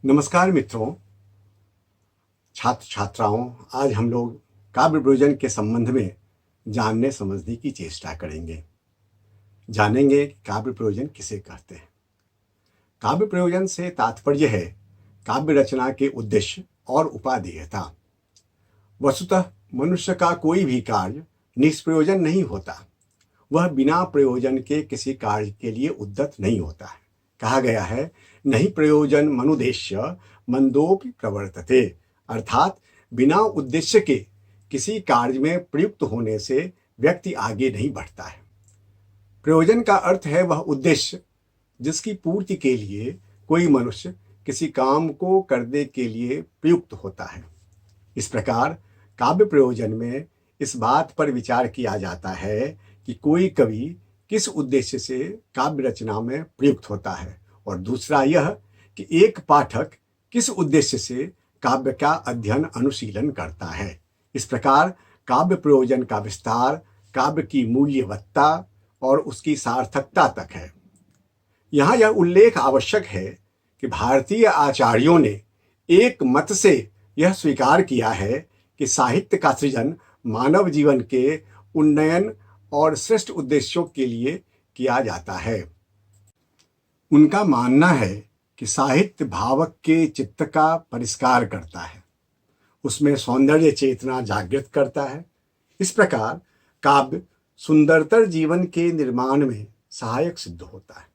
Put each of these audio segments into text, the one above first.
नमस्कार मित्रों, छात्र छात्राओं। आज हम लोग काव्य प्रयोजन के संबंध में जानने समझने की चेष्टा करेंगे। जानेंगे कि काव्य प्रयोजन किसे कहते हैं। काव्य प्रयोजन से तात्पर्य है काव्य रचना के उद्देश्य और उपादेयता। वस्तुतः मनुष्य का कोई भी कार्य निष्प्रयोजन नहीं होता। वह बिना प्रयोजन के किसी कार्य के लिए उद्यत नहीं होता है। कहा गया है, नहीं प्रयोजन मनुदेश्य मंदोपि प्रवर्तते, अर्थात बिना उद्देश्य के किसी कार्य में प्रयुक्त होने से व्यक्ति आगे नहीं बढ़ता है। प्रयोजन का अर्थ है वह उद्देश्य जिसकी पूर्ति के लिए कोई मनुष्य किसी काम को करने के लिए प्रयुक्त होता है। इस प्रकार काव्य प्रयोजन में इस बात पर विचार किया जाता है कि कोई कवि किस उद्देश्य से काव्य रचना में प्रयुक्त होता है, और दूसरा यह कि एक पाठक किस उद्देश्य से काव्य का अध्ययन अनुशीलन करता है। इस प्रकार काव्य प्रयोजन का विस्तार काव्य की मूल्यवत्ता और उसकी सार्थकता तक है। यहाँ यह उल्लेख आवश्यक है कि भारतीय आचार्यों ने एक मत से यह स्वीकार किया है कि साहित्य का सृजन मानव जीवन के उन्नयन और श्रेष्ठ उद्देश्यों के लिए किया जाता है। उनका मानना है कि साहित्य भावक के चित्त का परिष्कार करता है, उसमें सौंदर्य चेतना जागृत करता है। इस प्रकार काव्य सुंदरतर जीवन के निर्माण में सहायक सिद्ध होता है।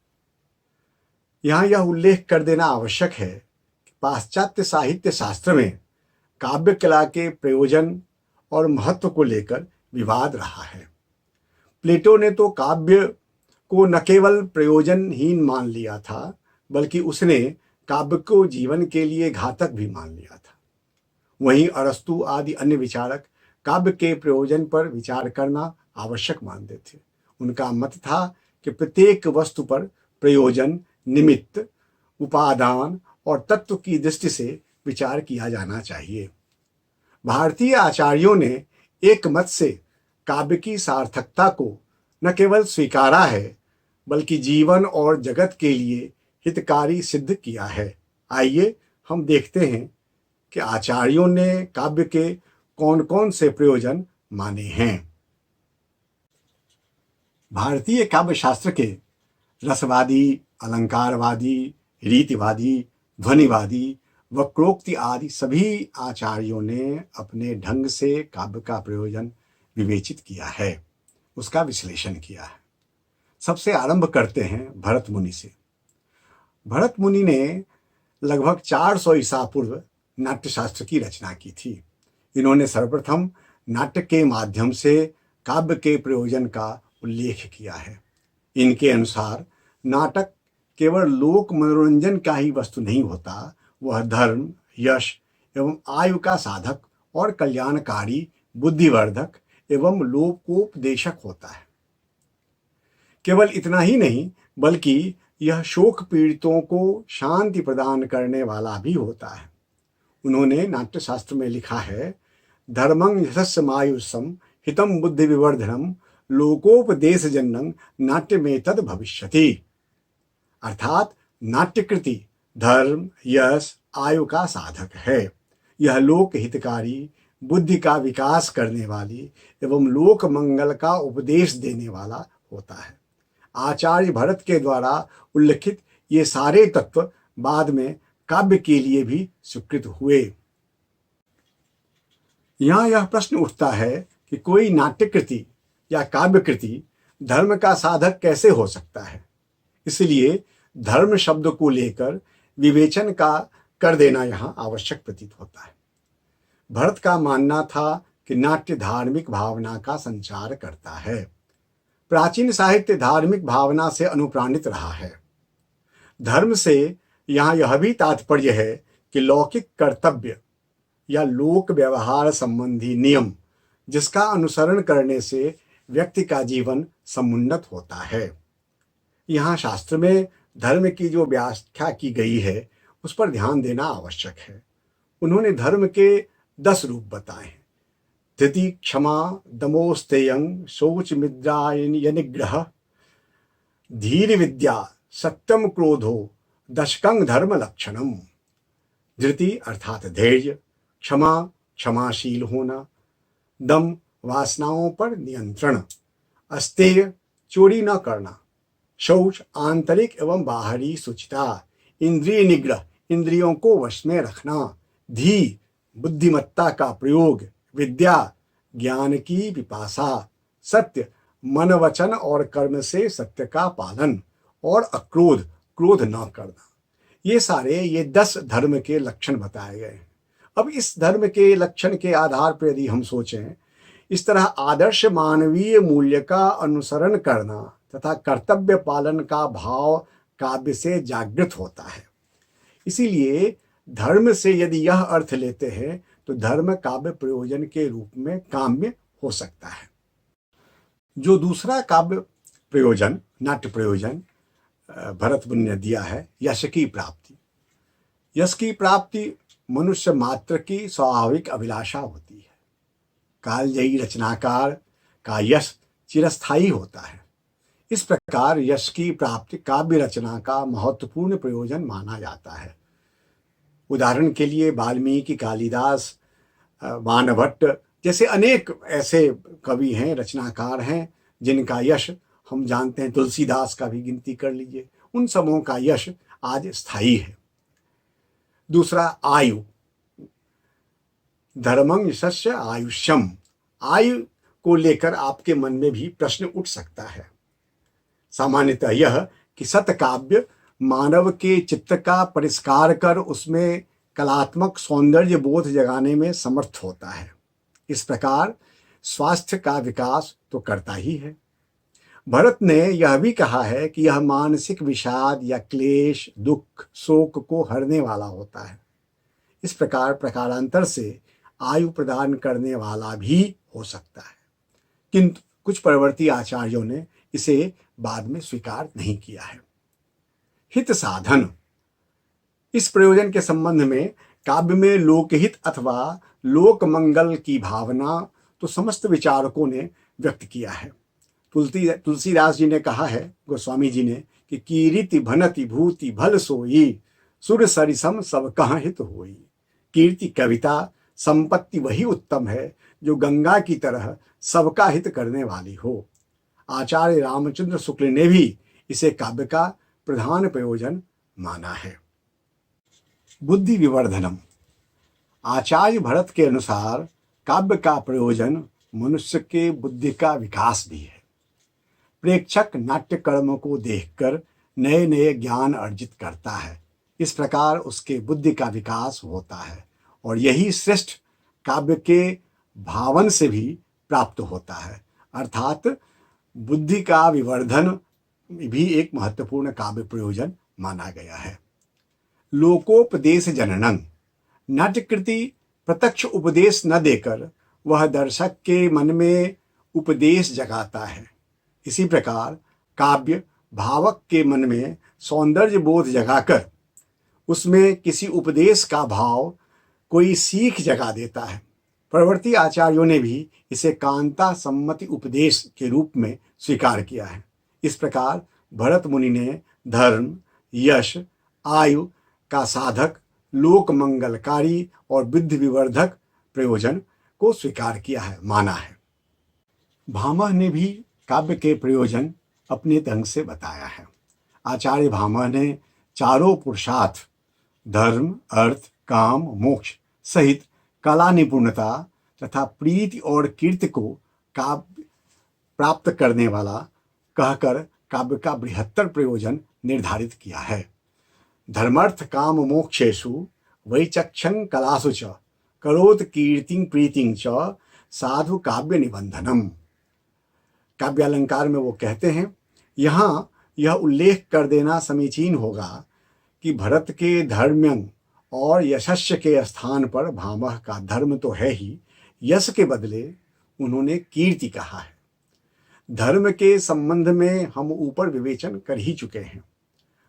यहाँ यह उल्लेख कर देना आवश्यक है कि पाश्चात्य साहित्य शास्त्र में काव्य कला के प्रयोजन और महत्व को लेकर विवाद रहा है। प्लेटो ने तो काव्य को न केवल प्रयोजनहीन मान लिया था, बल्कि उसने काव्य को जीवन के लिए घातक भी मान लिया था। वहीं अरस्तु आदि अन्य विचारक काव्य के प्रयोजन पर विचार करना आवश्यक मानते थे। उनका मत था कि प्रत्येक वस्तु पर प्रयोजन, निमित्त, उपादान और तत्व की दृष्टि से विचार किया जाना चाहिए। भारतीय आचार्यों ने एक मत से काव्य की सार्थकता को न केवल स्वीकारा है, बल्कि जीवन और जगत के लिए हितकारी सिद्ध किया है। आइए हम देखते हैं कि आचार्यों ने काव्य के कौन कौन से प्रयोजन माने हैं। भारतीय काव्य शास्त्र के रसवादी, अलंकारवादी, रीतिवादी, ध्वनिवादी, वक्रोक्ति आदि सभी आचार्यों ने अपने ढंग से काव्य का प्रयोजन विवेचित किया है, उसका विश्लेषण किया है। सबसे आरंभ करते हैं भरत मुनि से। भरत मुनि ने लगभग 400 ईसा पूर्व नाट्यशास्त्र की रचना की थी। इन्होंने सर्वप्रथम नाट्य के माध्यम से काव्य के प्रयोजन का उल्लेख किया है। इनके अनुसार नाटक केवल लोक मनोरंजन का ही वस्तु नहीं होता, वह धर्म, यश एवं आयु का साधक और कल्याणकारी, बुद्धिवर्धक एवं लोकोपदेशक होता है। केवल इतना ही नहीं, बल्कि यह शोक पीड़ितों को शांति प्रदान करने वाला भी होता है। उन्होंने नाट्यशास्त्र में लिखा है, धर्मं यशस्स मायुषम हितम बुद्धि विवर्धनम लोकोपदेशजन्यं नाट्यमेतद् भविष्यति, अर्थात नाट्यकृति धर्म, यश, आयु का साधक है। यह लोक हितकारी, बुद्धि का विकास करने वाली एवं लोक मंगल का उपदेश देने वाला होता है। आचार्य भरत के द्वारा उल्लिखित ये सारे तत्व बाद में काव्य के लिए भी स्वीकृत हुए। यहाँ यह प्रश्न उठता है कि कोई नाट्यकृति या काव्यकृति धर्म का साधक कैसे हो सकता है। इसलिए धर्म शब्द को लेकर विवेचन का कर देना यहाँ आवश्यक प्रतीत होता है। भरत का मानना था कि नाट्य धार्मिक भावना का संचार करता है। प्राचीन साहित्य धार्मिक भावना से अनुप्राणित रहा है। धर्म से यहाँ यह भी तात्पर्य है कि लौकिक कर्तव्य या लोक व्यवहार संबंधी नियम, जिसका अनुसरण करने से व्यक्ति का जीवन समुन्नत होता है। यहाँ शास्त्र में धर्म की जो व्याख्या की गई है, उस पर ध्यान देना आवश्यक है। उन्होंने धर्म के 10 रूप बताए हैं। धृति, क्षमा, दमोस्तेयं, शौच, निद्रा, निग्रह, धीर विद्या, सत्यम, क्रोधो, दशकं धर्म लक्षणम। धृति अर्थात धैर्य, क्षमा क्षमाशील होना, दम वासनाओं पर नियंत्रण, अस्तेय चोरी न करना, शौच आंतरिक एवं बाहरी शुचिता, इंद्रिय निग्रह इंद्रियों को वश में रखना, धी बुद्धिमत्ता का प्रयोग, विद्या ज्ञान की पिपासा, सत्य मन वचन और कर्म से सत्य का पालन, और अक्रोध क्रोध न करना। ये 10 धर्म के लक्षण बताए गए हैं। अब इस धर्म के लक्षण के आधार पर यदि हम सोचें, इस तरह आदर्श मानवीय मूल्य का अनुसरण करना तथा कर्तव्य पालन का भाव काव्य से जागृत होता है। इसीलिए धर्म से यदि यह अर्थ लेते हैं तो धर्म काव्य प्रयोजन के रूप में काम्य हो सकता है। जो दूसरा काव्य प्रयोजन, नाट्य प्रयोजन भरत मुनि ने दिया है, यश की प्राप्ति। यश की प्राप्ति मनुष्य मात्र की स्वाभाविक अभिलाषा होती है। कालजयी रचनाकार का यश चिरस्थायी होता है। इस प्रकार यश की प्राप्ति काव्य रचना का महत्वपूर्ण प्रयोजन माना जाता है। उदाहरण के लिए वाल्मीकि, कालिदास, बाणभट्ट जैसे अनेक ऐसे कवि हैं, रचनाकार हैं जिनका यश हम जानते हैं। तुलसीदास का भी गिनती कर लीजिए। उन सबों का यश आज स्थायी है। दूसरा आयु, धर्मं यशस्य आयुष्यम। आयु को लेकर आपके मन में भी प्रश्न उठ सकता है। सामान्यतः यह कि सतकाव्य मानव के चित्त का परिष्कार कर उसमें कलात्मक सौंदर्य बोध जगाने में समर्थ होता है। इस प्रकार स्वास्थ्य का विकास तो करता ही है। भरत ने यह भी कहा है कि यह मानसिक विषाद या क्लेश, दुख, शोक को हरने वाला होता है। इस प्रकार प्रकारांतर से आयु प्रदान करने वाला भी हो सकता है, किंतु कुछ परवर्ती आचार्यों ने इसे बाद में स्वीकार नहीं किया है। हित साधन, इस प्रयोजन के संबंध में काव्य में लोकहित अथवा लोक मंगल की भावना तो समस्त विचारकों ने व्यक्त किया है। तुलसीदास जी ने कहा है, गोस्वामी जी ने, कि कीर्ति भनति भूति भल सोई, सुर सरिसम सब कहाँ हित होई। कीर्ति कविता संपत्ति वही उत्तम है जो गंगा की तरह सबका हित करने वाली हो। आचार्य रामचंद्र शुक्ल ने भी इसे काव्य का प्रधान प्रयोजन माना है। बुद्धि विवर्धनम, आचार्य भरत के अनुसार काव्य का प्रयोजन मनुष्य के बुद्धि का विकास भी है। प्रेक्षक नाट्य कर्म को देखकर नए नए ज्ञान अर्जित करता है। इस प्रकार उसके बुद्धि का विकास होता है और यही श्रेष्ठ काव्य के भावन से भी प्राप्त होता है। अर्थात बुद्धि का विवर्धन भी एक महत्वपूर्ण काव्य प्रयोजन माना गया है। लोकोपदेश जननं, नाट्यकृति प्रत्यक्ष उपदेश न देकर वह दर्शक के मन में उपदेश जगाता है। इसी प्रकार काव्य भावक के मन में सौंदर्य बोध जगाकर उसमें किसी उपदेश का भाव, कोई सीख जगा देता है। परवर्ती आचार्यों ने भी इसे कांता सम्मति उपदेश के रूप में स्वीकार किया है। इस प्रकार भरत मुनि ने धर्म, यश, आयु का साधक, लोक मंगलकारी और बुद्धि विवर्धक प्रयोजन को स्वीकार किया है, माना है। भामह ने भी काव्य के प्रयोजन अपने ढंग से बताया है। आचार्य भामह ने चारों पुरुषार्थ, धर्म, अर्थ, काम, मोक्ष सहित कला निपुणता तथा प्रीति और कीर्ति को काव्य प्राप्त करने वाला कहकर काव्य का बृहत्तर प्रयोजन निर्धारित किया है। धर्मर्थ काम मोक्षेषु वैचक्षं कलासु च करोत कीर्तिं प्रीतिं च साधु काव्य निबंधनम। काव्य अलंकार में वो कहते हैं, यहाँ यह उल्लेख कर देना समीचीन होगा कि भरत के धर्म्यं और यशस्य के स्थान पर भामह का धर्म तो है ही, यश के बदले उन्होंने कीर्ति कहा है। धर्म के संबंध में हम ऊपर विवेचन कर ही चुके हैं।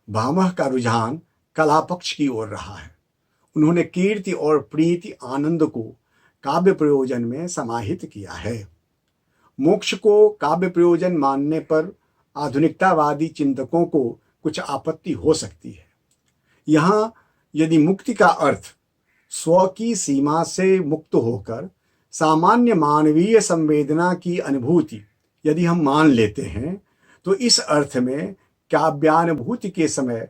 भामह का रुझान कला पक्ष की ओर रहा है। उन्होंने कीर्ति और प्रीति आनंद को काव्य प्रयोजन में समाहित किया है। मोक्ष को काव्य प्रयोजन मानने पर आधुनिकतावादी चिंतकों को कुछ आपत्ति हो सकती है। यहाँ यदि मुक्ति का अर्थ स्व की सीमा से मुक्त होकर सामान्य मानवीय संवेदना की अनुभूति यदि हम मान लेते हैं तो इस अर्थ में काव्यानुभूति के समय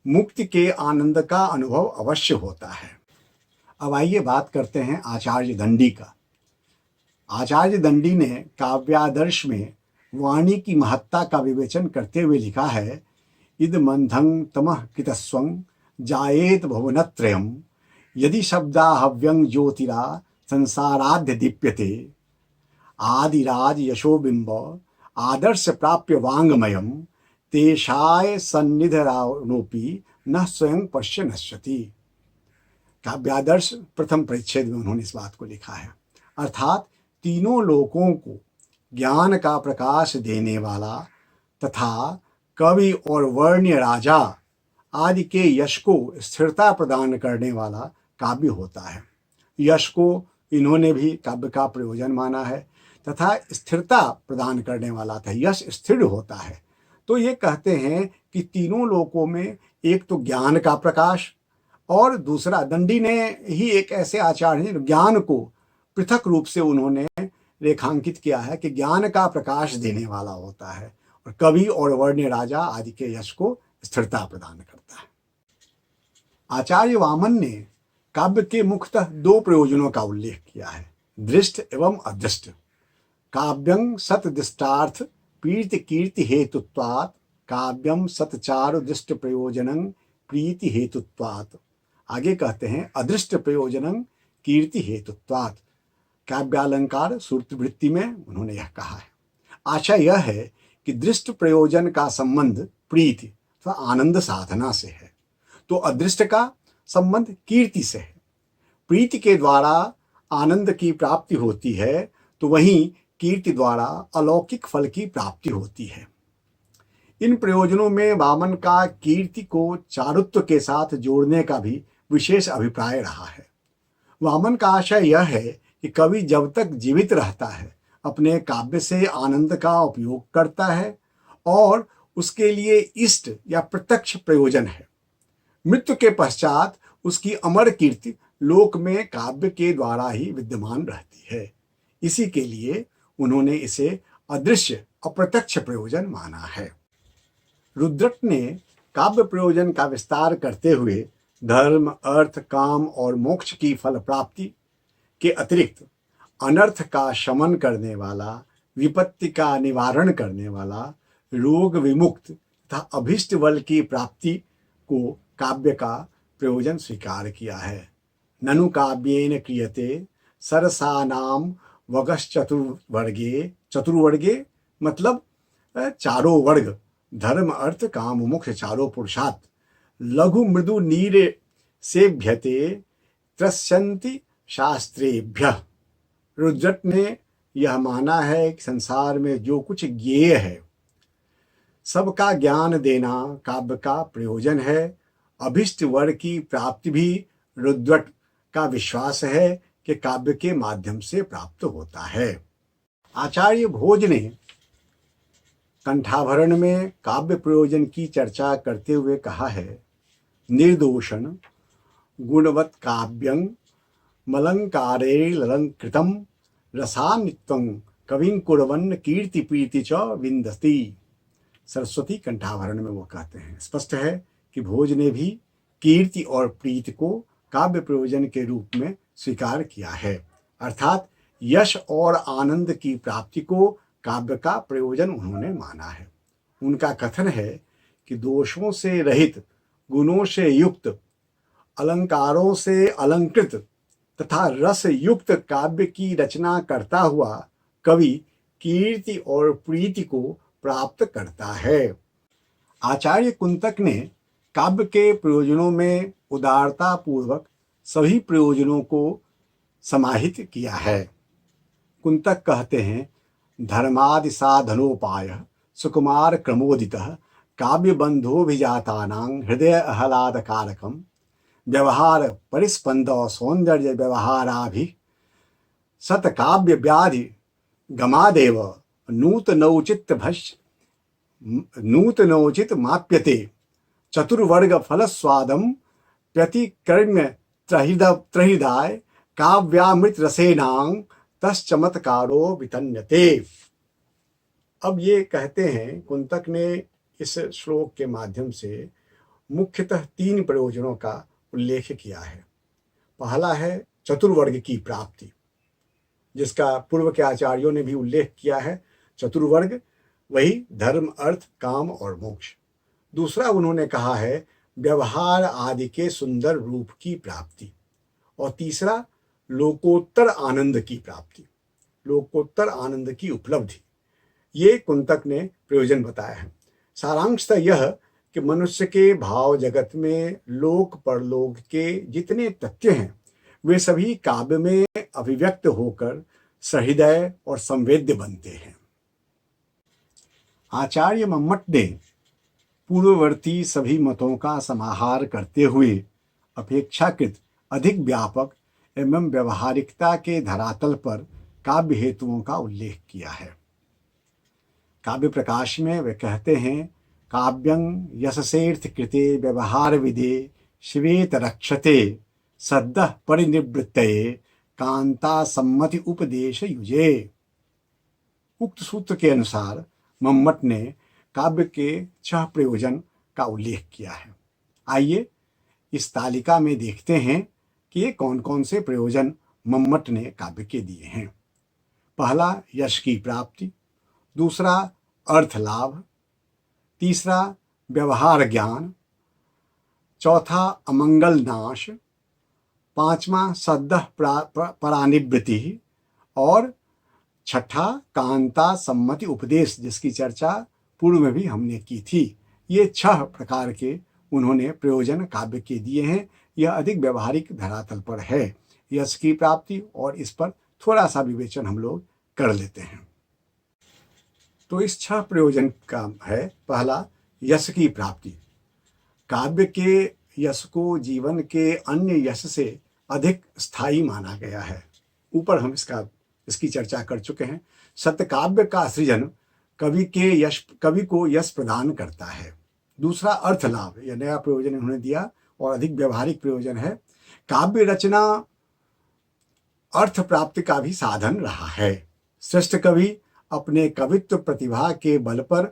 मुक्ति के आनंद का अनुभव अवश्य होता है। अब आइए बात करते हैं आचार्य दंडी का। आचार्य दंडी ने काव्यादर्श में वाणी की महत्ता का विवेचन करते हुए लिखा है, इद मंथं तमः कृतस्वं जायेत भुवनत्रयम् यदि शब्दा हव्यं ज्योतिरा संसाराध्य दीप्यते आदिराज यशोबिंब आदर्श प्राप्य वांगमयम तेषाय सन्निधरानोपि न स्वयं पश्य नश्यति। काव्यादर्श प्रथम परिच्छेद में उन्होंने इस बात को लिखा है। अर्थात तीनों लोकों को ज्ञान का प्रकाश देने वाला तथा कवि और वर्ण्य राजा आदि के यश को स्थिरता प्रदान करने वाला काव्य होता है। यश को इन्होंने भी काव्य का प्रयोजन माना है तथा स्थिरता प्रदान करने वाला था, यश स्थिर होता है। तो ये कहते हैं कि तीनों लोकों में एक तो ज्ञान का प्रकाश और दूसरा दंडी ने ही एक ऐसे आचार्य हैं ज्ञान को पृथक रूप से उन्होंने रेखांकित किया है कि ज्ञान का प्रकाश देने वाला होता है और कवि और वर्ण्य राजा आदि के यश को स्थिरता प्रदान करता है। आचार्य वामन ने काव्य के मुख्यतः दो प्रयोजनों का उल्लेख किया है, दृष्ट एवं अदृष्ट। काव्यं सतदृष्टार्थ प्रीति कीर्ति हेतुत्वात् काव्यम सतचारु दृष्ट प्रयोजनं प्रीति हेतुत्वात्। आगे कहते हैं अदृष्ट प्रयोजनं कीर्ति हेतुत्वात्। काव्यालंकार सूत्रवृत्ति में उन्होंने यह कहा है। आशय यह है कि दृष्ट प्रयोजन का संबंध प्रीति अथवा आनंद साधना से है तो अदृष्ट का संबंध कीर्ति से है। प्रीति के द्वारा आनंद की प्राप्ति होती है तो वहीं कीर्ति द्वारा अलौकिक फल की प्राप्ति होती है। इन प्रयोजनों में वामन का कीर्ति को चारुत्व के साथ जोड़ने का भी विशेष अभिप्राय रहा है। वामन का आशय यह है कि कवि जब तक जीवित रहता है अपने काव्य से आनंद का उपयोग करता है और उसके लिए इष्ट या प्रत्यक्ष प्रयोजन है। मृत्यु के पश्चात उसकी अमर कीर्ति लोक में काव्य के द्वारा ही विद्यमान रहती है। इसी के लिए उन्होंने इसे अदृश्य अप्रत्यक्ष प्रयोजन माना है। रुद्रट ने काव्य प्रयोजन का विस्तार करते हुए धर्म, अर्थ, काम और मोक्ष की फल प्राप्ति के अतिरिक्त अनर्थ का शमन करने वाला, विपत्ति का निवारण करने वाला, रोग विमुक्त तथा अभीष्ट बल की प्राप्ति को काव्य का प्रयोजन स्वीकार किया है। ननु काव्येन क्रियते सरसानाम वगश्चतुर्वर्गे। चतुर्वर्गे मतलब चारों वर्ग, धर्म, अर्थ, काम, मोक्ष चारों पुरुषार्थ। लघु मृदु नीर सेभ्यते त्रस्यन्ति शास्त्रेभ्यः। रुद्रट ने यह माना है कि संसार में जो कुछ ज्ञेय है सबका ज्ञान देना काव्य का प्रयोजन है। अभिष्ट वर की प्राप्ति भी रुद्रट का विश्वास है कि काव्य के माध्यम से प्राप्त होता है। आचार्य भोज ने कंठाभरण में काव्य प्रयोजन की चर्चा करते हुए कहा है, निर्दोषण गुणवत् काव्यं मलंकारेऽलंकृतं रसान्वितं कविं कुर्वन् कीर्ति प्रीति च विन्दति। सरस्वती कंठाभरण में वो कहते हैं। स्पष्ट है कि भोज ने भी कीर्ति और प्रीति को काव्य प्रयोजन के रूप में स्वीकार किया है, अर्थात यश और आनंद की प्राप्ति को काव्य का प्रयोजन उन्होंने माना है। उनका कथन है कि दोषों से रहित, गुणों से युक्त, अलंकारों से अलंकृत तथा रस युक्त काव्य की रचना करता हुआ कवि कीर्ति और प्रीति को प्राप्त करता है। आचार्य कुंतक ने काव्य के प्रयोजनों में उदारता पूर्वक सभी प्रयोजनों को समाहित किया है। कुंतक कहते हैं, धर्मादि साधनोपाय सुकुमार क्रमोदितः काव्यबंधोभिजातानां हृदय आह्लादकारकं व्यवहार परिस्पंद सौंदर्य व्यवहाराभि सतकाव्य व्याधि गमादेव नूतनौचित माप्यते चतुर्वर्ग फलस्वादम प्रतिकर्म्य त्रहिदाय काव्यामृत रसेनांग तश्चमत्कारो वितन्यते। अब ये कहते हैं, कुंतक ने इस श्लोक के माध्यम से मुख्यतः 3 प्रयोजनों का उल्लेख किया है। पहला है चतुर्वर्ग की प्राप्ति, जिसका पूर्व के आचार्यों ने भी उल्लेख किया है। चतुर्वर्ग वही धर्म, अर्थ, काम और मोक्ष। दूसरा उन्होंने कहा है व्यवहार आदि के सुंदर रूप की प्राप्ति। और तीसरा लोकोत्तर आनंद की प्राप्ति, लोकोत्तर आनंद की उपलब्धि। ये कुंतक ने प्रयोजन बताया है। सारांशतः यह कि मनुष्य के भाव जगत में लोक परलोक के जितने तथ्य हैं वे सभी काव्य में अभिव्यक्त होकर सहृदय और संवेद्य बनते हैं। आचार्य मम्मट ने पूर्ववर्ती सभी मतों का समाहार करते हुए अपेक्षाकृत अधिक व्यापक एवं व्यवहारिकता के धरातल पर काव्य हेतुओं का उल्लेख किया है। काव्य प्रकाश में वे कहते हैं, काव्यं यशसेर्थ कृते व्यवहार विदे श्वेत रक्षते सद्यः परिनिवृत्तये कांता सम्मति उपदेश युजे। उक्त सूत्र के अनुसार मम्मट ने काव्य के 6 प्रयोजन का उल्लेख किया है। आइए इस तालिका में देखते हैं कि ये कौन कौन से प्रयोजन मम्मट ने काव्य के दिए हैं। पहला यश की प्राप्ति, दूसरा अर्थ लाभ, तीसरा व्यवहार ज्ञान, चौथा अमंगल नाश, पांचवा सद्यः परानिवृत्ति और छठा कांता सम्मति उपदेश, जिसकी चर्चा पूर्व में भी हमने की थी। ये 6 प्रकार के उन्होंने प्रयोजन काव्य के दिए हैं। यह अधिक व्यवहारिक धरातल पर है यश की प्राप्ति, और इस पर थोड़ा सा विवेचन हम लोग कर लेते हैं। तो इस 6 प्रयोजन का है, पहला यश की प्राप्ति। काव्य के यश को जीवन के अन्य यश से अधिक स्थायी माना गया है। ऊपर हम इसकी चर्चा कर चुके हैं। सत्यकाव्य का सृजन कवि को यश प्रदान करता है। दूसरा अर्थ लाभ, यह नया प्रयोजन उन्होंने दिया और अधिक व्यवहारिक प्रयोजन है। काव्य रचना अर्थ प्राप्ति का भी साधन रहा है। श्रेष्ठ कवि अपने कवित्व प्रतिभा के बल पर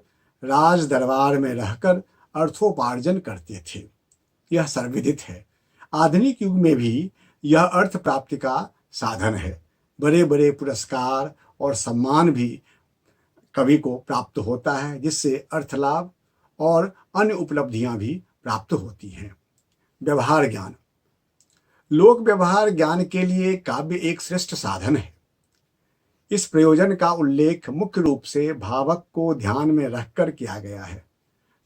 राज दरबार में रहकर अर्थोपार्जन करते थे, यह सर्वविदित है। आधुनिक युग में भी यह अर्थ प्राप्ति का साधन है। बड़े बड़े पुरस्कार और सम्मान भी कवि को प्राप्त होता है, जिससे अर्थ लाभ और अन्य उपलब्धियां भी प्राप्त होती हैं। व्यवहार ज्ञान, लोक व्यवहार ज्ञान के लिए काव्य एक श्रेष्ठ साधन है। इस प्रयोजन का उल्लेख मुख्य रूप से भावक को ध्यान में रखकर किया गया है।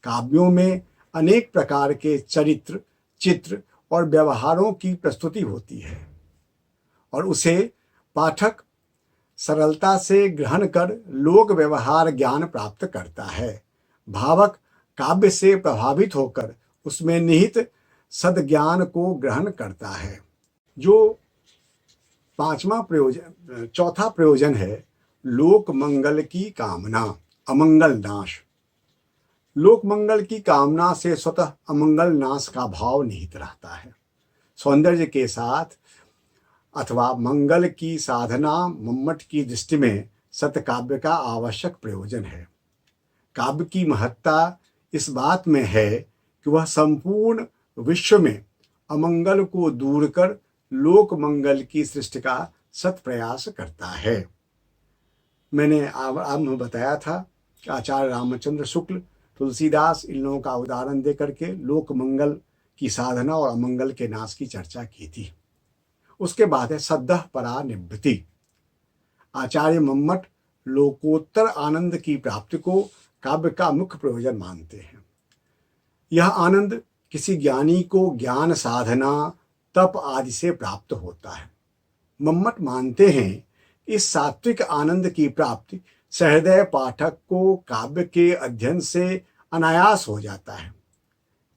काव्यों में अनेक प्रकार के चरित्र, चित्र और व्यवहारों की प्रस्तुति होती है और उसे पाठक सरलता से ग्रहण कर लोक व्यवहार ज्ञान प्राप्त करता है। भावक काव्य से प्रभावित होकर उसमें निहित सद्ज्ञान को ग्रहण करता है। जो चौथा प्रयोजन है लोक मंगल की कामना, अमंगल नाश। लोक मंगल की कामना से स्वतः अमंगल नाश का भाव निहित रहता है। सौंदर्य के साथ अथवा मंगल की साधना मम्मट की दृष्टि में सत्यकाव्य का आवश्यक प्रयोजन है। काव्य की महत्ता इस बात में है कि वह संपूर्ण विश्व में अमंगल को दूर कर लोक मंगल की सृष्टि का सत प्रयास करता है। मैंने आरंभ में बताया था कि आचार्य रामचंद्र शुक्ल, तुलसीदास इन लोगों का उदाहरण दे करके लोक मंगल की साधना और अमंगल के नाश की चर्चा की थी। उसके बाद है सद्यः परानिवृत्ति। आचार्य मम्मट लोकोत्तर आनंद की प्राप्ति को काव्य का मुख्य प्रयोजन मानते हैं। यह आनंद किसी ज्ञानी को ज्ञान साधना, तप आदि से प्राप्त होता है। मम्मट मानते हैं इस सात्विक आनंद की प्राप्ति सहृदय पाठक को काव्य के अध्ययन से अनायास हो जाता है।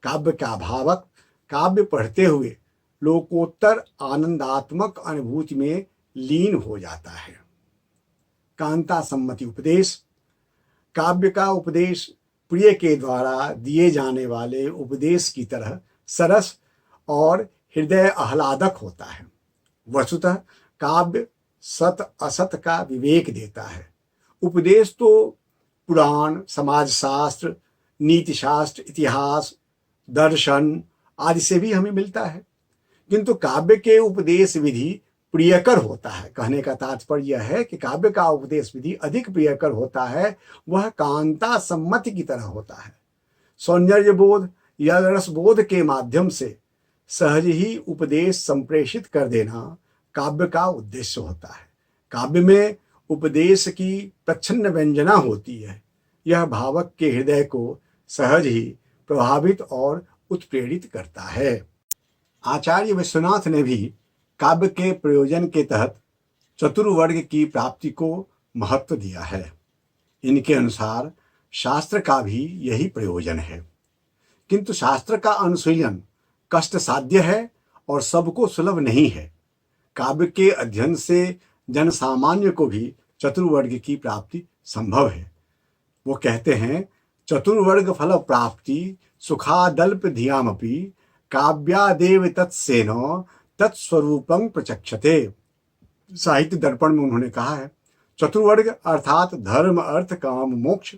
काव्य का भावक काव्य पढ़ते हुए लोकोत्तर आनंदात्मक अनुभूति में लीन हो जाता है। कांता सम्मति उपदेश, काव्य का उपदेश प्रिय के द्वारा दिए जाने वाले उपदेश की तरह सरस और हृदय आह्लादक होता है। वस्तुतः काव्य सत असत का विवेक देता है। उपदेश तो पुराण, समाजशास्त्र, नीतिशास्त्र, इतिहास, दर्शन आदि से भी हमें मिलता है, किंतु काव्य के उपदेश विधि प्रियकर होता है। कहने का तात्पर्य यह है कि काव्य का उपदेश विधि अधिक प्रियकर होता है, वह कांता सम्मति की तरह होता है। सौंदर्य बोध या रसबोध के माध्यम से सहज ही उपदेश संप्रेषित कर देना काव्य का उद्देश्य होता है। काव्य में उपदेश की प्रच्छन्न व्यंजना होती है। यह भावक के हृदय को सहज ही प्रभावित और उत्प्रेरित करता है। आचार्य विश्वनाथ ने भी काव्य के प्रयोजन के तहत चतुर्वर्ग की प्राप्ति को महत्व दिया है। इनके अनुसार शास्त्र का भी यही प्रयोजन है, किंतु शास्त्र का अनुशीलन कष्ट साध्य है और सबको सुलभ नहीं है। काव्य के अध्ययन से जन सामान्य को भी चतुर्वर्ग की प्राप्ति संभव है। वो कहते हैं, चतुर्वर्ग फल प्राप्ति सुखादल्प धियामपि काव्यादेव तत्सेनो तत्स्वरूपं प्रचक्षते। साहित्य दर्पण में उन्होंने कहा है, चतुर्वर्ग अर्थात धर्म, अर्थ, काम, मोक्ष,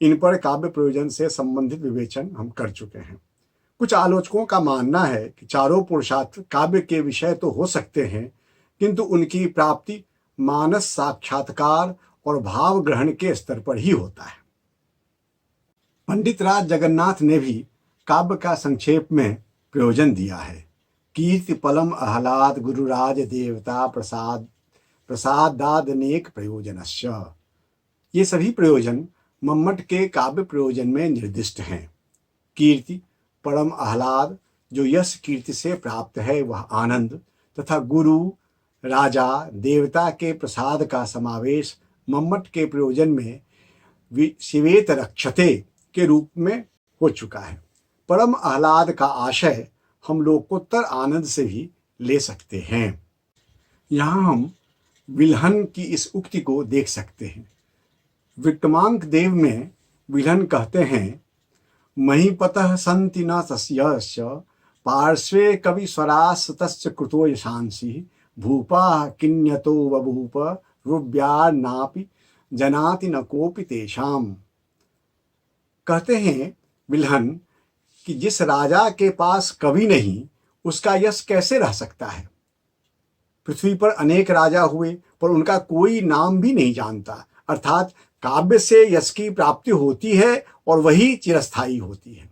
इन पर काव्य प्रयोजन से संबंधित विवेचन हम कर चुके हैं। कुछ आलोचकों का मानना है कि चारों पुरुषार्थ काव्य के विषय तो हो सकते हैं, किंतु उनकी प्राप्ति मानस साक्षात्कार और भाव ग्रहण के स्तर पर ही होता है। पंडित राज जगन्नाथ ने भी काव्य का संक्षेप में प्रयोजन दिया है। कीर्ति पलम आह्लाद गुरुराज देवता प्रसाद प्रसादादनेक प्रयोजनस्य। ये सभी प्रयोजन मम्मट के काव्य प्रयोजन में निर्दिष्ट हैं। कीर्ति, परम आह्लाद जो यश कीर्ति से प्राप्त है वह आनंद, तथा गुरु, राजा, देवता के प्रसाद का समावेश मम्मट के प्रयोजन में शिवेत रक्षते के रूप में हो चुका है। परम आह्लाद का आशय हम लोकोत्तर आनंद से भी ले सकते हैं। यहाँ हम विल्हन की इस उक्ति को देख सकते हैं। विक्रमांक देव में विल्हन कहते हैं, महीपतः सन्ति न तस्यस्य पार्श्वे कवि स्वरास तस्य कृतो यशांसि भूपा किन्यतो बभूप रुव्यान्नापि जनाति न कोपि तेषाम। कहते हैं विल्हन कि जिस राजा के पास कवि नहीं उसका यश कैसे रह सकता है। पृथ्वी पर अनेक राजा हुए पर उनका कोई नाम भी नहीं जानता। अर्थात काव्य से यश की प्राप्ति होती है और वही चिरस्थायी होती है।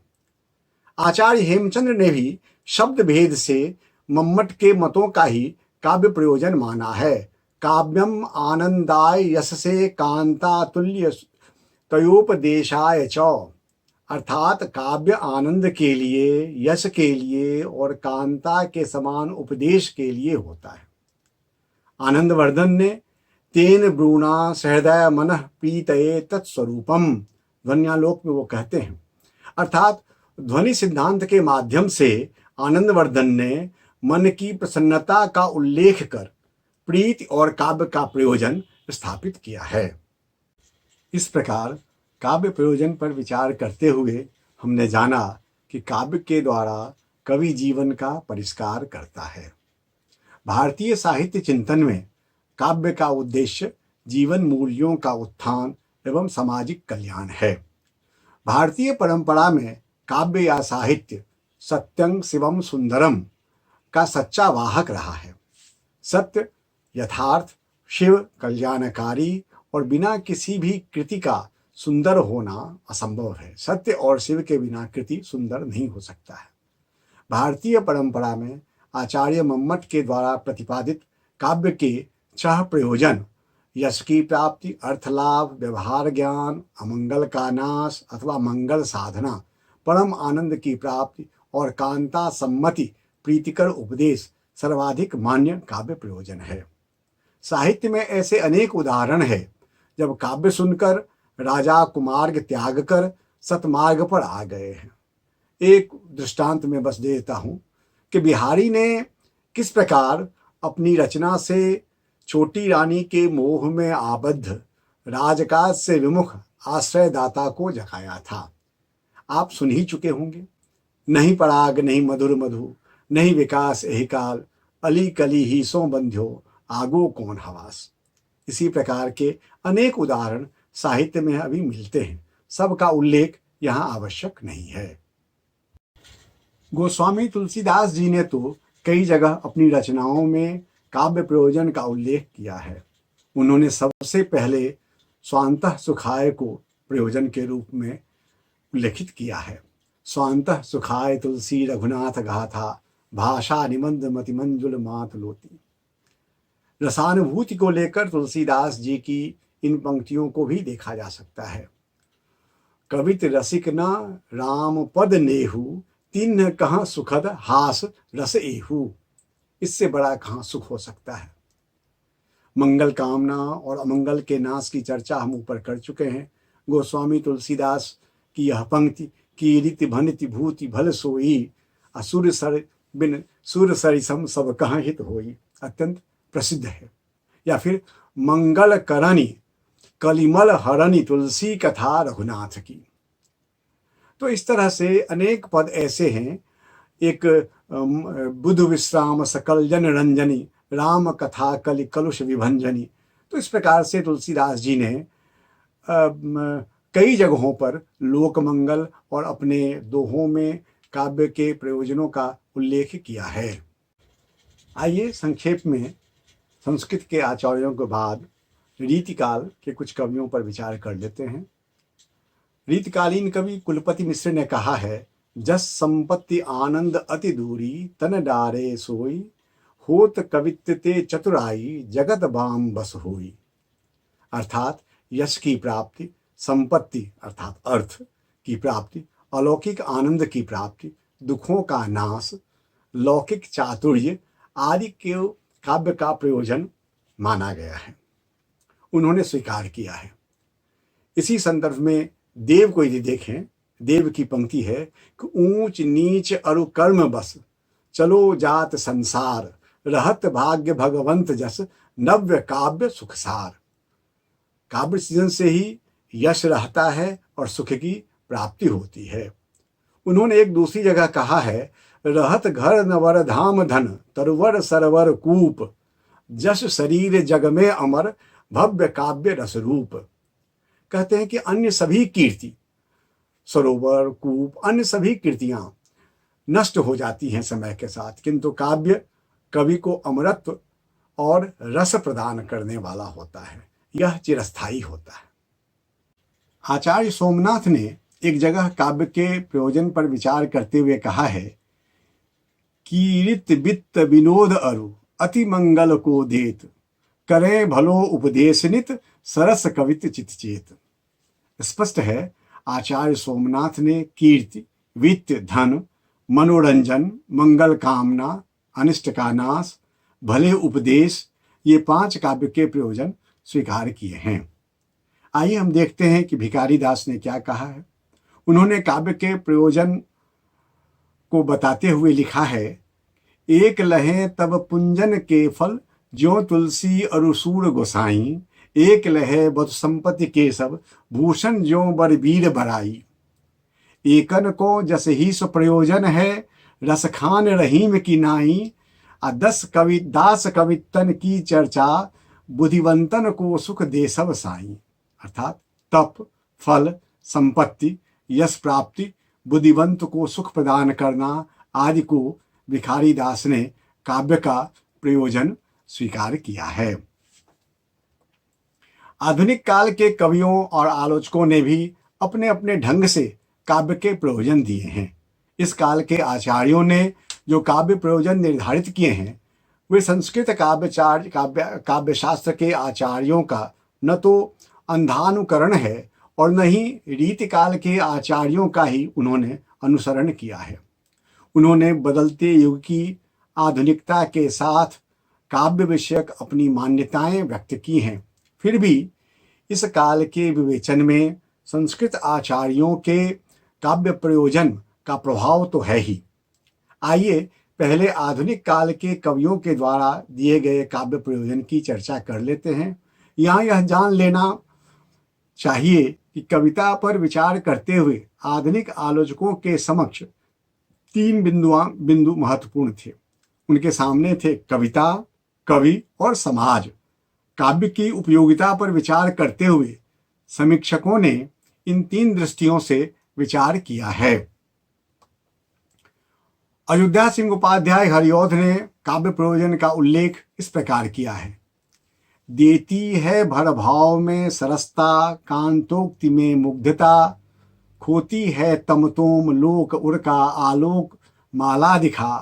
आचार्य हेमचंद्र ने भी शब्द भेद से मम्मट के मतों का ही काव्य प्रयोजन माना है। काव्यम आनंदाय यश से कांता तुल्य तयोपदेशाय च। अर्थात काव्य आनंद के लिए, यश के लिए और कांता के समान उपदेश के लिए होता है। आनंदवर्धन ने तेन ब्रूणा सहृदय मनः प्रीतये तत्स्वरूपम ध्वन्यालोक में वो कहते हैं। अर्थात ध्वनि सिद्धांत के माध्यम से आनंदवर्धन ने मन की प्रसन्नता का उल्लेख कर प्रीति और काव्य का प्रयोजन स्थापित किया है। इस प्रकार काव्य प्रयोजन पर विचार करते हुए हमने जाना कि काव्य के द्वारा कवि जीवन का परिष्कार करता है। भारतीय साहित्य चिंतन में काव्य का उद्देश्य जीवन मूल्यों का उत्थान एवं सामाजिक कल्याण है। भारतीय परंपरा में काव्य या साहित्य सत्यं शिवम सुंदरम का सच्चा वाहक रहा है। सत्य, यथार्थ, शिव, कल्याणकारी और बिना किसी भी कृति का सुंदर होना असंभव है। सत्य और शिव के बिना कृति सुंदर नहीं हो सकता है। भारतीय परंपरा में आचार्य मम्मट के द्वारा प्रतिपादित काव्य के 6 प्रयोजन यश की प्राप्ति, अर्थलाभ, व्यवहार ज्ञान, अमंगल का नाश अथवा मंगल साधना, परम आनंद की प्राप्ति और कांता सम्मति प्रीतिकर उपदेश सर्वाधिक मान्य काव्य प्रयोजन है। साहित्य में ऐसे अनेक उदाहरण हैं जब काव्य सुनकर राजा कुमार्ग त्याग कर सतमार्ग पर आ गए हैं। एक दृष्टांत में बस देता हूँ कि बिहारी ने किस प्रकार अपनी रचना से छोटी रानी के मोह में आबद्ध राजकाज से विमुख आश्रयदाता को जगाया था। आप सुन ही चुके होंगे। नहीं पराग नहीं मधुर मधु नहीं विकास यही काल, अली कली ही सो बंध्यो, आगो कौन हवास। इसी प्रकार के अनेक उदाहरण साहित्य में अभी मिलते हैं, सबका उल्लेख यहाँ आवश्यक नहीं है। गोस्वामी तुलसीदास जी ने तो कई जगह अपनी रचनाओं में काव्य प्रयोजन का उल्लेख किया है। उन्होंने सबसे पहले स्वांतः सुखाय को प्रयोजन के रूप में उल्लेखित किया है। स्वांतः सुखाय तुलसी रघुनाथ गाथा, भाषा निमंद मति मंजुल मात लोती। रसानुभूति को लेकर तुलसीदास जी की इन पंक्तियों को भी देखा जा सकता है। कवित रसिक न राम पद नेहू, तिन्ह कहाँ सुखद हास रस एहू। इससे बड़ा कहाँ सुख हो सकता है। मंगल कामना और अमंगल के नाश की चर्चा हम ऊपर कर चुके हैं। गोस्वामी तुलसीदास की यह पंक्ति की रीति भनिति भूति भल सोई, असुर सर बिन सुर सरिसम सब कहाँ हित होई अत्यंत प्रसिद्ध है। या फिर मंगल करणी कलिमल हरणी तुलसी कथा रघुनाथ की। तो इस तरह से अनेक पद ऐसे हैं। एक बुध विश्राम सकल जन रंजनी, राम कथा कलि कलुष विभंजनी। तो इस प्रकार से तुलसीदास जी ने कई जगहों पर लोक मंगल और अपने दोहों में काव्य के प्रयोजनों का उल्लेख किया है। आइए संक्षेप में संस्कृत के आचार्यों के बाद रीतिकाल के कुछ कवियों पर विचार कर लेते हैं। रीतिकालीन कवि कुलपति मिश्र ने कहा है, जस संपत्ति आनंद अति दूरी, तन डारे सोई, होत कवित्त ते चतुराई, जगत बाम बस होई। अर्थात यश की प्राप्ति, संपत्ति अर्थात अर्थ की प्राप्ति, अलौकिक आनंद की प्राप्ति, दुखों का नाश, लौकिक चातुर्य आदि के काव्य का प्रयोजन माना गया है, उन्होंने स्वीकार किया है। इसी संदर्भ में देव को यदि देखें, देव की पंक्ति है कि ऊंच नीच अरु कर्म बस, चलो जात संसार, रहत भाग्य भगवंत जस, नव्य काव्य सुखसार। काव्य सृजन से ही यश रहता है और सुख की प्राप्ति होती है। उन्होंने एक दूसरी जगह कहा है, रहत घर नवर धाम धन, तरवर सरवर कूप, जस शरीर जग में अमर, भव्य काव्य रस रूप। कहते हैं कि अन्य सभी कीर्ति, सरोवर कूप, अन्य सभी कीर्तियां नष्ट हो जाती हैं समय के साथ, किंतु काव्य कवि को अमरत्व और रस प्रदान करने वाला होता है, यह चिरस्थायी होता है। आचार्य सोमनाथ ने एक जगह काव्य के प्रयोजन पर विचार करते हुए कहा है, कीरित वित्त विनोद अरु, अति मंगल को देत, करे भलो उपदेशनित, सरस कवित चितचेत। स्पष्ट है, आचार्य सोमनाथ ने कीर्ति, वित्त, धन, मनोरंजन, मंगल कामना, अनिष्ट का नाश, भले उपदेश, ये 5 काव्य के प्रयोजन स्वीकार किए हैं। आइए हम देखते हैं कि भिखारी दास ने क्या कहा है। उन्होंने काव्य के प्रयोजन को बताते हुए लिखा है, एक लहे तब पुंजन के फल, ज्यों तुलसी अरुसूर गोसाई, एक लहे बधु संपत्ति के सब, भूषण ज्यों बर वीर बराई। एकन को जस ही सो प्रयोजन है, रसखान रहीम की नाई, 10 कवि दास कवितन की चर्चा, बुद्धिवंतन को सुख दे सब साई। अर्थात तप, फल, संपत्ति, यश प्राप्ति, बुद्धिवंत को सुख प्रदान करना आदि को भिखारी दास ने काव्य का प्रयोजन स्वीकार किया है। आधुनिक काल के कवियों और आलोचकों ने भी अपने अपने ढंग से काव्य के प्रयोजन दिए हैं। इस काल के आचार्यों ने जो काव्य प्रयोजन निर्धारित किए हैं, वे संस्कृत काव्य शास्त्र के आचार्यों का न तो अंधानुकरण है और न ही रीतिकाल के आचार्यों का ही उन्होंने अनुसरण किया है। उन्होंने बदलते युग की आधुनिकता के साथ काव्य विषयक अपनी मान्यताएं व्यक्त की हैं। फिर भी इस काल के विवेचन में संस्कृत आचार्यों के काव्य प्रयोजन का प्रभाव तो है ही। आइए पहले आधुनिक काल के कवियों के द्वारा दिए गए काव्य प्रयोजन की चर्चा कर लेते हैं। यहाँ यह जान लेना चाहिए कि कविता पर विचार करते हुए आधुनिक आलोचकों के समक्ष तीन बिंदु महत्वपूर्ण थे। उनके सामने थे कविता, कवि और समाज। काव्य की उपयोगिता पर विचार करते हुए समीक्षकों ने इन तीन दृष्टियों से विचार किया है। अयोध्या सिंह उपाध्याय हरिऔध ने काव्य प्रयोजन का उल्लेख इस प्रकार किया है। देती है भर भाव में सरसता, कांतोक्ति में मुग्धता, खोती है तमतोम लोक उर का आलोक माला दिखा,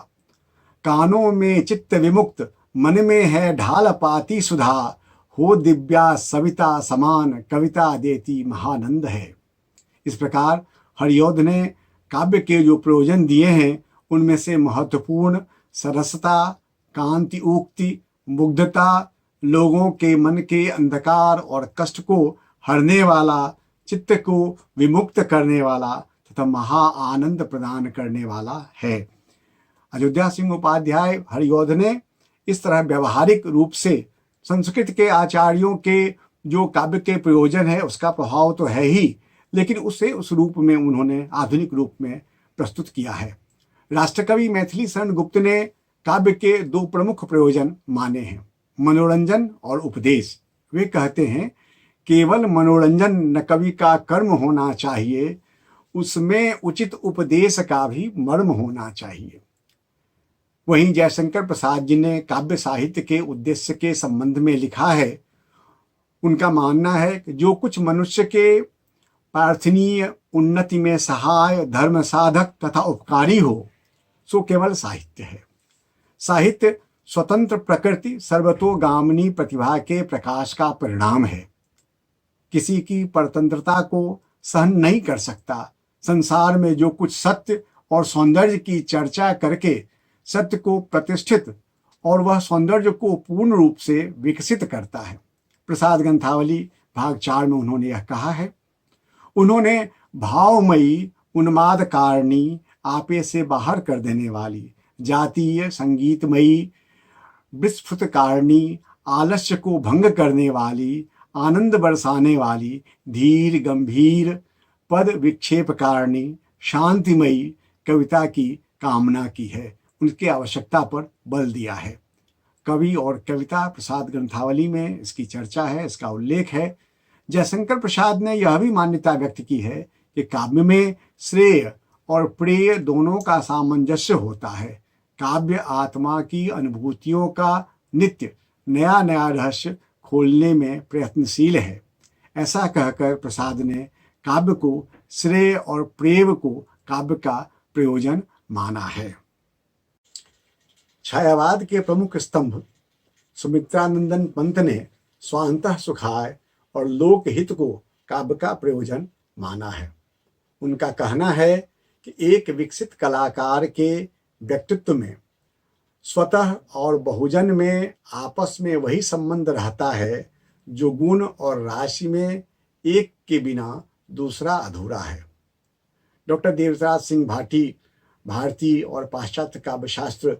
कानों में चित्त विमुक्त मन में है ढाल पाती सुधा, हो दिव्या सविता समान कविता देती महानंद है। इस प्रकार हरिऔध ने काव्य के जो प्रयोजन दिए हैं उनमें से महत्वपूर्ण सरसता, कांति उक्ति, मुग्धता, लोगों के मन के अंधकार और कष्ट को हरने वाला, चित्त को विमुक्त करने वाला तथा महा आनंद प्रदान करने वाला है। अयोध्या सिंह उपाध्याय हरिऔध ने इस तरह व्यवहारिक रूप से संस्कृत के आचार्यों के जो काव्य के प्रयोजन है उसका प्रभाव तो है ही, लेकिन उसे उस रूप में उन्होंने आधुनिक रूप में प्रस्तुत किया है। राष्ट्रकवि मैथिली शरण गुप्त ने काव्य के दो प्रमुख प्रयोजन माने हैं, मनोरंजन और उपदेश। वे कहते हैं, केवल मनोरंजन न कवि का कर्म होना चाहिए, उसमें उचित उपदेश का भी मर्म होना चाहिए। वहीं जयशंकर प्रसाद जी ने काव्य साहित्य के उद्देश्य के संबंध में लिखा है। उनका मानना है कि जो कुछ मनुष्य के प्रार्थनीय, उन्नति में सहाय, धर्म साधक तथा उपकारी हो सो केवल साहित्य है। साहित्य स्वतंत्र प्रकृति सर्वतोगामिनी प्रतिभा के प्रकाश का परिणाम है। किसी की परतंत्रता को सहन नहीं कर सकता। संसार में जो कुछ सत्य और सौंदर्य की चर्चा करके सत्य को प्रतिष्ठित और वह सौंदर्य को पूर्ण रूप से विकसित करता है। प्रसाद ग्रंथावली भाग 4 में उन्होंने यह कहा है। उन्होंने भावमयी, उन्माद कारिणी, आपे से बाहर कर देने वाली, जातीय, संगीतमयी, विस्फुट कारिणी, आलस्य को भंग करने वाली, आनंद बरसाने वाली, धीर गंभीर, पद विक्षेप कारिणी, शांतिमयी कविता की कामना की है। उनकी आवश्यकता पर बल दिया है। कवि और कविता प्रसाद ग्रंथावली में इसकी चर्चा है, इसका उल्लेख है। जयशंकर प्रसाद ने यह भी मान्यता व्यक्त की है कि काव्य में श्रेय और प्रेय दोनों का सामंजस्य होता है। काव्य आत्मा की अनुभूतियों का नित्य नया नया रहस्य खोलने में प्रयत्नशील है। ऐसा कहकर प्रसाद ने काव्य को श्रेय और प्रेय को काव्य का प्रयोजन माना है। छायावाद के प्रमुख स्तंभ सुमित्रानंदन पंत ने स्वांतः सुखाय और लोकहित को काव्य का प्रयोजन माना है। उनका कहना है कि एक विकसित कलाकार के व्यक्तित्व में स्वतः और बहुजन में आपस में वही संबंध रहता है जो गुण और राशि में एक के बिना दूसरा अधूरा है। डॉक्टर देवराज सिंह भारतीय और पाश्चात्य काव्यशास्त्र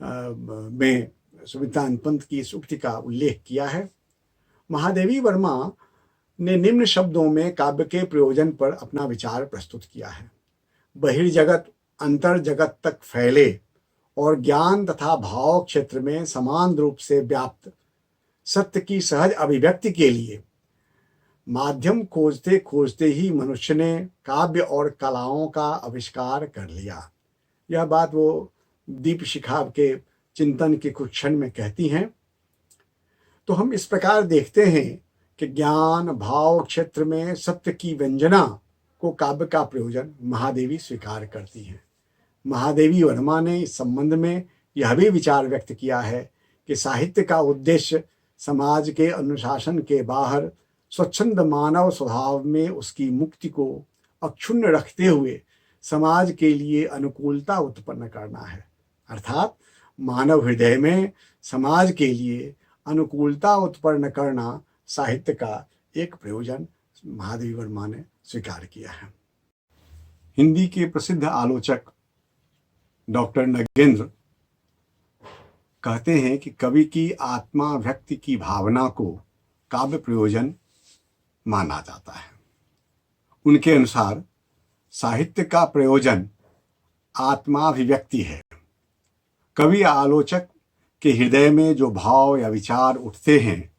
में सुमित्रानंद पंत की इस उक्ति का उल्लेख किया है। महादेवी वर्मा ने निम्न शब्दों में काव्य के प्रयोजन पर अपना विचार प्रस्तुत किया है। बहिर्जगत अंतर जगत तक फैले और ज्ञान तथा भाव क्षेत्र में समान रूप से व्याप्त सत्य की सहज अभिव्यक्ति के लिए माध्यम खोजते खोजते ही मनुष्य ने काव्य और कलाओं का आविष्कार कर लिया। यह बात वो दीप शिखा के चिंतन के कुछ क्षण में कहती हैं। तो हम इस प्रकार देखते हैं कि ज्ञान भाव क्षेत्र में सत्य की व्यंजना को काव्य का प्रयोजन महादेवी स्वीकार करती हैं। महादेवी वर्मा ने इस संबंध में यह भी विचार व्यक्त किया है कि साहित्य का उद्देश्य समाज के अनुशासन के बाहर स्वच्छंद मानव स्वभाव में उसकी मुक्ति को अक्षुण्ण रखते हुए समाज के लिए अनुकूलता उत्पन्न करना है। अर्थात मानव हृदय में समाज के लिए अनुकूलता उत्पन्न करना साहित्य का एक प्रयोजन महादेवी वर्मा ने स्वीकार किया है। हिंदी के प्रसिद्ध आलोचक डॉक्टर नगेंद्र कहते हैं कि कवि की आत्मा व्यक्ति की भावना को काव्य प्रयोजन माना जाता है। उनके अनुसार साहित्य का प्रयोजन आत्माभिव्यक्ति है। कवि आलोचक के हृदय में जो भाव या विचार उठते हैं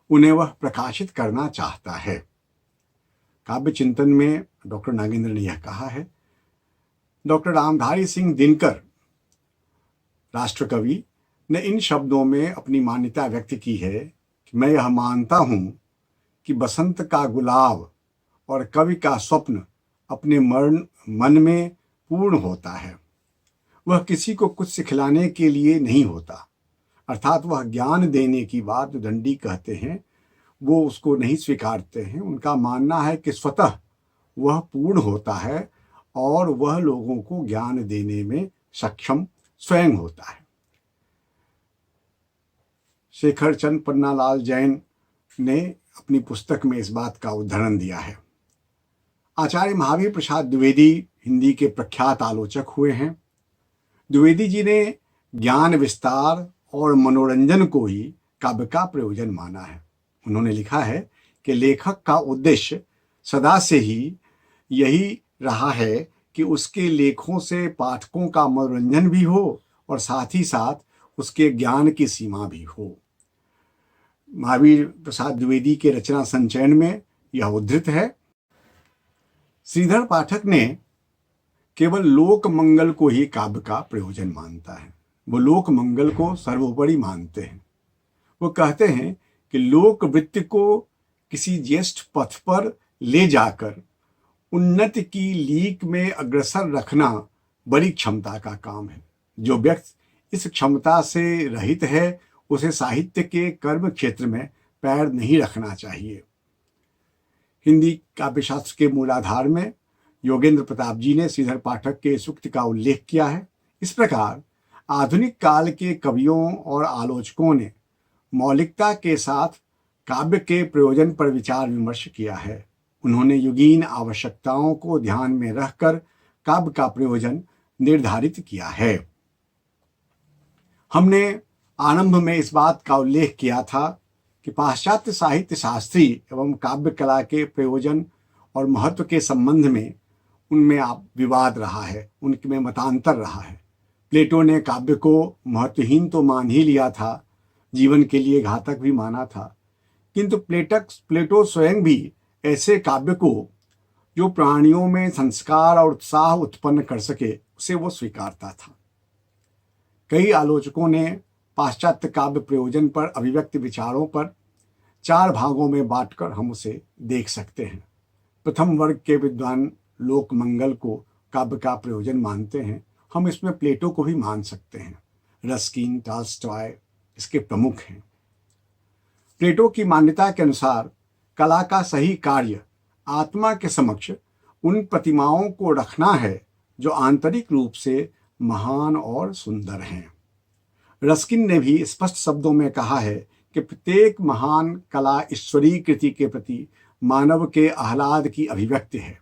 उन्हें वह प्रकाशित करना चाहता है। काव्य चिंतन में डॉक्टर नागेंद्र ने यह कहा है। डॉक्टर रामधारी सिंह दिनकर राष्ट्रकवि ने इन शब्दों में अपनी मान्यता व्यक्त की है कि मैं यह मानता हूं कि बसंत का गुलाब और कवि का स्वप्न अपने मन में पूर्ण होता है। वह किसी को कुछ सिखलाने के लिए नहीं होता, अर्थात वह ज्ञान देने की बात जो दंडी कहते हैं वो उसको नहीं स्वीकारते हैं। उनका मानना है कि स्वतः वह पूर्ण होता है और वह लोगों को ज्ञान देने में सक्षम स्वयं होता है। शेखर चंद पन्नालाल जैन ने अपनी पुस्तक में इस बात का उदाहरण दिया है। आचार्य महावीर प्रसाद द्विवेदी हिंदी के प्रख्यात आलोचक हुए हैं। द्विवेदी जी ने ज्ञान विस्तार और मनोरंजन को ही काव्य का प्रयोजन माना है। उन्होंने लिखा है कि लेखक का उद्देश्य सदा से ही यही रहा है कि उसके लेखों से पाठकों का मनोरंजन भी हो और साथ ही साथ उसके ज्ञान की सीमा भी हो। महावीर प्रसाद द्विवेदी के रचना संचयन में यह उद्धृत है। श्रीधर पाठक ने केवल लोक मंगल को ही काव्य का प्रयोजन मानता है। वो लोक मंगल को सर्वोपरि मानते हैं। वो कहते हैं कि लोक वृत्ति को किसी ज्येष्ठ पथ पर ले जाकर उन्नति की लीक में अग्रसर रखना बड़ी क्षमता का काम है। जो व्यक्ति इस क्षमता से रहित है उसे साहित्य के कर्म क्षेत्र में पैर नहीं रखना चाहिए। हिंदी काव्यशास्त्र के मूलाधार में योगेंद्र प्रताप जी ने श्रीधर पाठक के सूक्त का उल्लेख किया है। इस प्रकार आधुनिक काल के कवियों और आलोचकों ने मौलिकता के साथ काव्य के प्रयोजन पर विचार विमर्श किया है। उन्होंने युगीन आवश्यकताओं को ध्यान में रखकर काव्य का प्रयोजन निर्धारित किया है। हमने आरंभ में इस बात का उल्लेख किया था कि पाश्चात्य साहित्य शास्त्री एवं काव्य कला के प्रयोजन और महत्व के संबंध में उनमें विवाद रहा है, उनमें मतांतर रहा है। प्लेटो ने काव्य को महत्वहीन तो मान ही लिया था, जीवन के लिए घातक भी माना था, किंतु प्लेटो स्वयं भी ऐसे काव्य को जो प्राणियों में संस्कार और उत्साह उत्पन्न कर सके उसे वो स्वीकारता था। कई आलोचकों ने पाश्चात्य काव्य प्रयोजन पर अभिव्यक्त विचारों पर 4 भागों में बांटकर हम उसे देख सकते हैं। प्रथम वर्ग के विद्वान लोक मंगल को काव्य का प्रयोजन मानते हैं। हम इसमें प्लेटो को भी मान सकते हैं। रस्किन, टॉल्स्टॉय इसके प्रमुख हैं। प्लेटो की मान्यता के अनुसार कला का सही कार्य आत्मा के समक्ष उन प्रतिमाओं को रखना है जो आंतरिक रूप से महान और सुंदर हैं। रस्किन ने भी स्पष्ट शब्दों में कहा है कि प्रत्येक महान कला ईश्वरीय कृति के प्रति मानव के आह्लाद की अभिव्यक्ति है।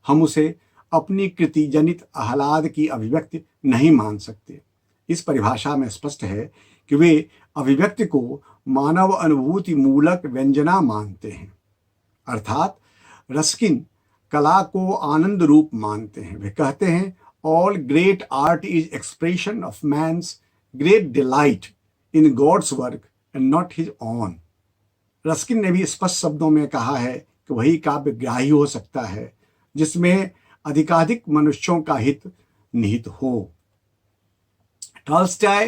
हम उसे अपनी कृति जनित आह्लाद की अभिव्यक्ति नहीं मान सकते। इस परिभाषा में स्पष्ट है कि वे अभिव्यक्ति को मानव अनुभूति मूलक व्यंजना मानते हैं। अर्थात रस्किन कला को आनंद रूप मानते हैं। वे कहते हैं all great art is expression of man's great delight in God's work and not his own. Ruskin ने भी स्पष्ट शब्दों में कहा है कि वही काव्य ग्राही हो सकता है जिसमें अधिकाधिक मनुष्यों का हित निहित हो। टॉल्स्टॉय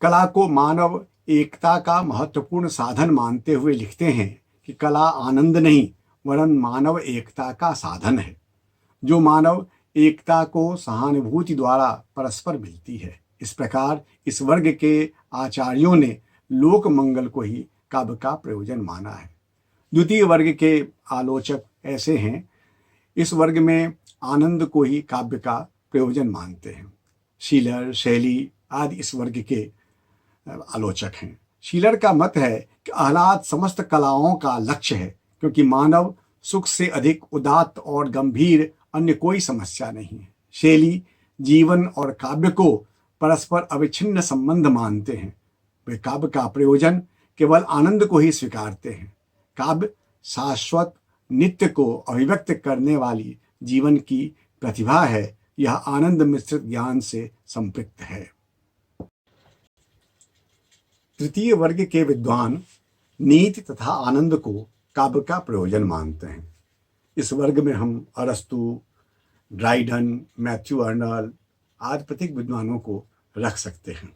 कला को मानव एकता का महत्वपूर्ण साधन मानते हुए लिखते हैं कि कला आनंद नहीं वरन मानव एकता का साधन है, जो मानव एकता को सहानुभूति द्वारा परस्पर मिलती है। इस प्रकार इस वर्ग के आचार्यों ने लोक मंगल को ही काव्य का प्रयोजन माना है। द्वितीय वर्ग के आलोचक ऐसे हैं, इस वर्ग में आनंद को ही काव्य का प्रयोजन मानते हैं। शीलर, शैली आदि इस वर्ग के आलोचक हैं। शीलर का मत है कि आह्लाद समस्त कलाओं का लक्ष्य है, क्योंकि मानव सुख से अधिक उदात्त और गंभीर अन्य कोई समस्या नहीं है। शैली जीवन और काव्य को परस्पर अविच्छिन्न संबंध मानते हैं। वे काव्य का प्रयोजन केवल आनंद को ही स्वीकारते हैं। काव्य शाश्वत नित्य को अभिव्यक्त करने वाली जीवन की प्रतिभा है, यह आनंद मिश्रित ज्ञान से संपृक्त है। तृतीय वर्ग के विद्वान नीति तथा आनंद को काव्य का प्रयोजन मानते हैं। इस वर्ग में हम अरस्तु, ड्राइडन, मैथ्यू अर्नल्ड आदि प्रत्येक विद्वानों को रख सकते हैं।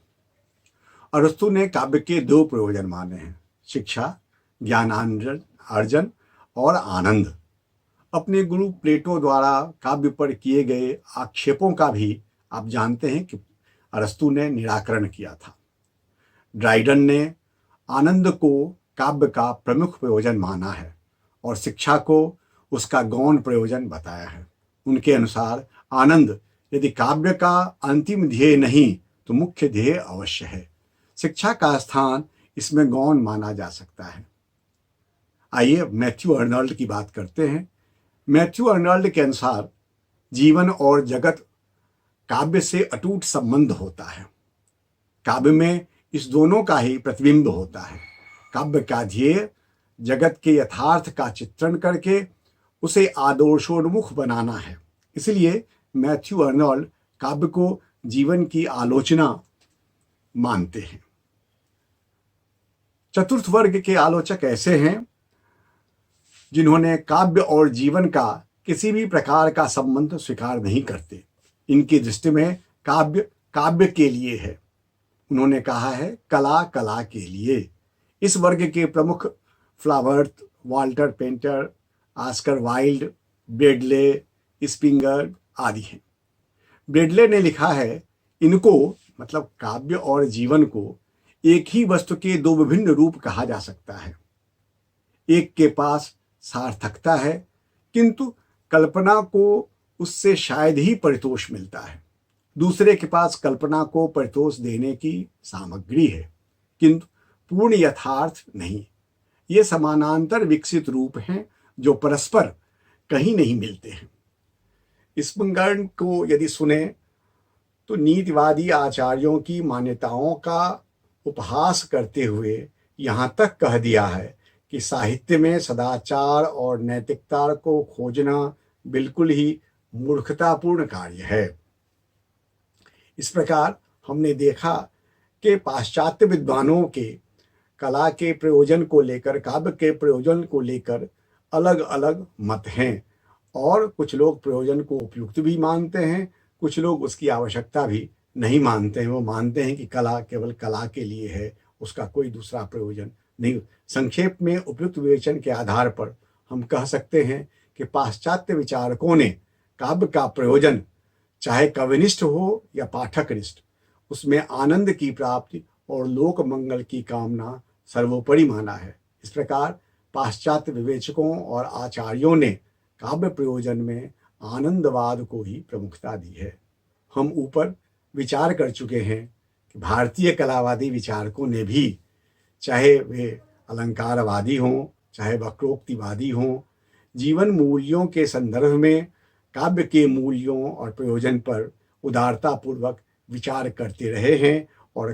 अरस्तु ने काव्य के दो प्रयोजन माने हैं, शिक्षा, ज्ञानार्जन अर्जन और आनंद। अपने गुरु प्लेटो द्वारा काव्य पर किए गए आक्षेपों का भी आप जानते हैं कि अरस्तु ने निराकरण किया था। ड्राइडन ने आनंद को काव्य का प्रमुख प्रयोजन माना है और शिक्षा को उसका गौण प्रयोजन बताया है। उनके अनुसार आनंद यदि काव्य का अंतिम ध्येय नहीं तो मुख्य ध्येय अवश्य है। शिक्षा का स्थान इसमें गौण माना जा सकता है। आइए मैथ्यू अर्नल्ड की बात करते हैं। मैथ्यू अर्नल्ड के अनुसार जीवन और जगत काव्य से अटूट संबंध होता है। काव्य में इस दोनों का ही प्रतिबिंब होता है। काव्य का ध्येय जगत के यथार्थ का चित्रण करके उसे आदर्शोन्मुख बनाना है। इसलिए मैथ्यू अर्नल्ड काव्य को जीवन की आलोचना मानते हैं। चतुर्थ वर्ग के आलोचक ऐसे हैं जिन्होंने काव्य और जीवन का किसी भी प्रकार का संबंध स्वीकार नहीं करते। इनकी दृष्टि में काव्य काव्य के लिए है। उन्होंने कहा है कला कला के लिए। इस वर्ग के प्रमुख फ्लावर्थ, Walter Pater, Oscar Wilde, Bradley, Spingarn आदि हैं। ब्रेडले ने लिखा है, इनको मतलब काव्य और जीवन को एक ही वस्तु के दो विभिन्न रूप कहा जा सकता है। एक के पास सार्थकता है किंतु कल्पना को उससे शायद ही परितोष मिलता है। दूसरे के पास कल्पना को परितोष देने की सामग्री है किंतु पूर्ण यथार्थ नहीं। ये समानांतर विकसित रूप हैं जो परस्पर कहीं नहीं मिलते हैं। स्पिंगर को यदि सुने तो नीतिवादी आचार्यों की मान्यताओं का उपहास करते हुए यहाँ तक कह दिया है कि साहित्य में सदाचार और नैतिकता को खोजना बिल्कुल ही मूर्खतापूर्ण कार्य है। इस प्रकार हमने देखा कि पाश्चात्य विद्वानों के कला के प्रयोजन को लेकर, काव्य के प्रयोजन को लेकर अलग अलग मत हैं और कुछ लोग प्रयोजन को उपयुक्त भी मानते हैं, कुछ लोग उसकी आवश्यकता भी नहीं मानते हैं। वो मानते हैं कि कला केवल कला के लिए है, उसका कोई दूसरा प्रयोजन नहीं। संक्षेप में उपयुक्त विवेचन के आधार पर हम कह सकते हैं कि पाश्चात्य विचारकों ने काव्य का प्रयोजन चाहे कविनिष्ठ हो या पाठकनिष्ठ, उसमें आनंद की प्राप्ति और लोक मंगल की कामना सर्वोपरि माना है। इस प्रकार पाश्चात्य विवेचकों और आचार्यों ने काव्य प्रयोजन में आनंदवाद को ही प्रमुखता दी है। हम ऊपर विचार कर चुके हैं कि भारतीय कलावादी विचारकों ने भी, चाहे वे अलंकारवादी हों चाहे वक्रोक्तिवादी हों, जीवन मूल्यों के संदर्भ में काव्य के मूल्यों और प्रयोजन पर उदारतापूर्वक विचार करते रहे हैं और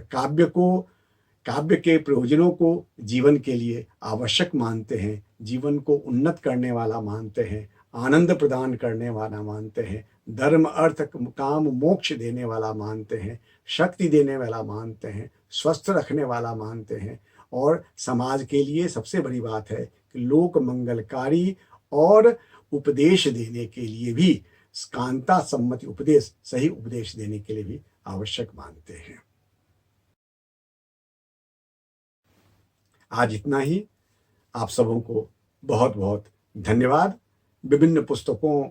काव्य के प्रयोजनों को जीवन के लिए आवश्यक मानते हैं, जीवन को उन्नत करने वाला मानते हैं, आनंद प्रदान करने वाला मानते हैं, धर्म अर्थ काम मोक्ष देने वाला मानते हैं, शक्ति देने वाला मानते हैं, स्वस्थ रखने वाला मानते हैं और समाज के लिए सबसे बड़ी बात है कि लोक मंगलकारी और उपदेश देने के लिए भी, कांता सम्मति उपदेश, सही उपदेश देने के लिए भी आवश्यक मानते हैं। आज इतना ही। आप सबों को बहुत बहुत धन्यवाद। विभिन्न पुस्तकों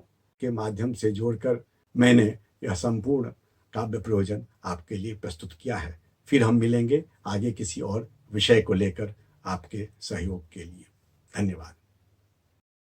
के माध्यम से जोड़कर मैंने यह संपूर्ण काव्य प्रयोजन आपके लिए प्रस्तुत किया है। फिर हम मिलेंगे आगे किसी और विषय को लेकर आपके सहयोग के लिए। धन्यवाद।